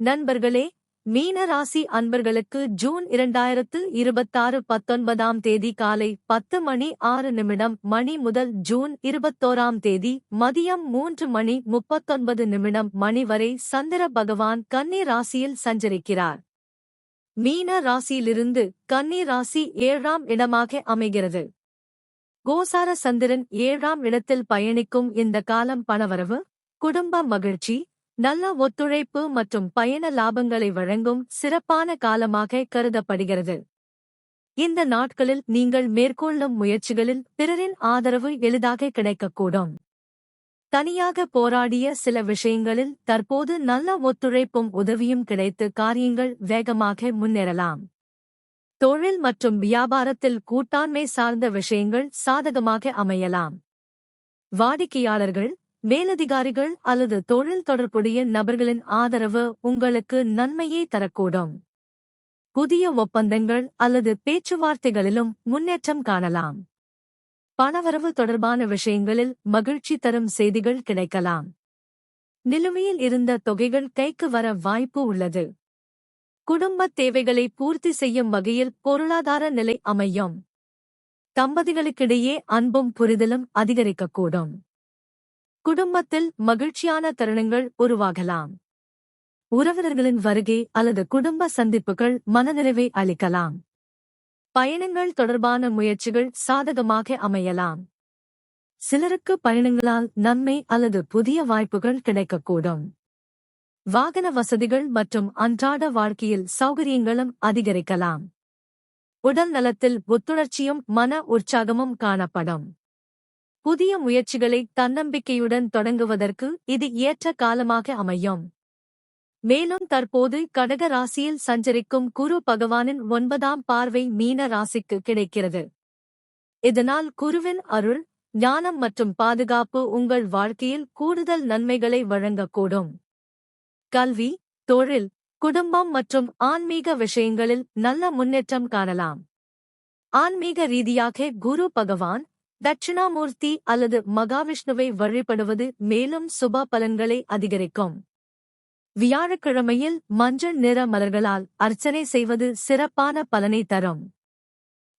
நண்பர்களே, மீன ராசி அன்பர்களுக்கு ஜூன் 2026 19ஆம் தேதி காலை 10:06 முதல் ஜூன் 21ஆம் தேதி மதியம் 3:39 மணி வரை சந்திர பகவான் கன்னி ராசியில் சஞ்சரிக்கிறார். மீன ராசியிலிருந்து கன்னி ராசி 7ஆம் இடமாக அமைகிறது. கோசார சந்திரன் 7ஆம் இடத்தில் பயணிக்கும் இந்த காலம் பணவரவு, குடும்ப மகிழ்ச்சி, நல்ல ஒத்துழைப்பு மற்றும் பயண லாபங்களை வழங்கும் சிறப்பான காலமாக கருதப்படுகிறது. இந்த நாட்களில் நீங்கள் மேற்கொள்ளும் முயற்சிகளில் பிறரின் ஆதரவு எளிதாக கிடைக்கக்கூடும். தனியாக போராடிய சில விஷயங்களில் தற்போது நல்ல ஒத்துழைப்பும் உதவியும் கிடைத்து காரியங்கள் வேகமாக முன்னேறலாம். தொழில் மற்றும் வியாபாரத்தில் கூட்டாண்மை சார்ந்த விஷயங்கள் சாதகமாக அமையலாம். வாடிக்கையாளர்கள், மேலதிகாரிகள் அல்லது தொழில் தொடர்புடைய நபர்களின் ஆதரவு உங்களுக்கு நன்மையை தரக்கூடும். புதிய ஒப்பந்தங்கள் அல்லது பேச்சுவார்த்தைகளிலும் முன்னேற்றம் காணலாம். பணவரவு தொடர்பான விஷயங்களில் மகிழ்ச்சி தரும் செய்திகள் கிடைக்கலாம். நிலுவையில் இருந்த தொகைகள் கைக்கு வர வாய்ப்பு உள்ளது. குடும்பத் தேவைகளை பூர்த்தி செய்யும் வகையில் பொருளாதார நிலை அமையும். தம்பதிகளுக்கிடையே அன்பும் புரிதலும் அதிகரிக்கக்கூடும். குடும்பத்தில் மகிழ்ச்சியான தருணங்கள் உருவாகலாம். உறவினர்களின் வருகை அல்லது குடும்ப சந்திப்புகள் மனநிறைவை அளிக்கலாம். பயணங்கள் தொடர்பான முயற்சிகள் சாதகமாக அமையலாம். சிலருக்கு பயணங்களால் நன்மை அல்லது புதிய வாய்ப்புகள் கிடைக்கக்கூடும். வாகன வசதிகள் மற்றும் அன்றாட வாழ்க்கையில் சௌகரியங்களும் அதிகரிக்கலாம். உடல் நலத்தில் புத்துணர்ச்சியும் மன உற்சாகமும் காணப்படும். புதிய முயற்சிகளை தன்னம்பிக்கையுடன் தொடங்குவதற்கு இது ஏற்ற காலமாக அமையும். மேலும் தற்போது கடக ராசியில் சஞ்சரிக்கும் குரு பகவானின் 9ஆம் பார்வை மீன ராசிக்கு கிடைக்கிறது. இதனால் குருவின் அருள், ஞானம் மற்றும் பாதுகாப்பு உங்கள் வாழ்க்கையில் கூடுதல் நன்மைகளை வழங்கக்கூடும். கல்வி, தொழில், குடும்பம் மற்றும் ஆன்மீக விஷயங்களில் நல்ல முன்னேற்றம் காணலாம். ஆன்மீக ரீதியாக குரு பகவான், தட்சிணாமூர்த்தி அல்லது மகாவிஷ்ணுவை வழிபடுவது மேலும் சுப பலன்களை அதிகரிக்கும். வியாழக்கிழமையில் மஞ்சள் நிற மலர்களால் அர்ச்சனை செய்வது சிறப்பான பலனை தரும்.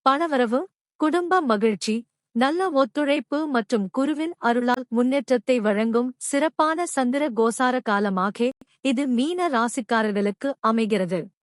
பணவரவு, குடும்ப மகிழ்ச்சி, நல்ல ஒத்துழைப்பு மற்றும் குருவின் அருளால் முன்னேற்றத்தை வழங்கும் சிறப்பான சந்திர கோசார காலமாக இது மீன ராசிக்காரர்களுக்கு அமைகிறது.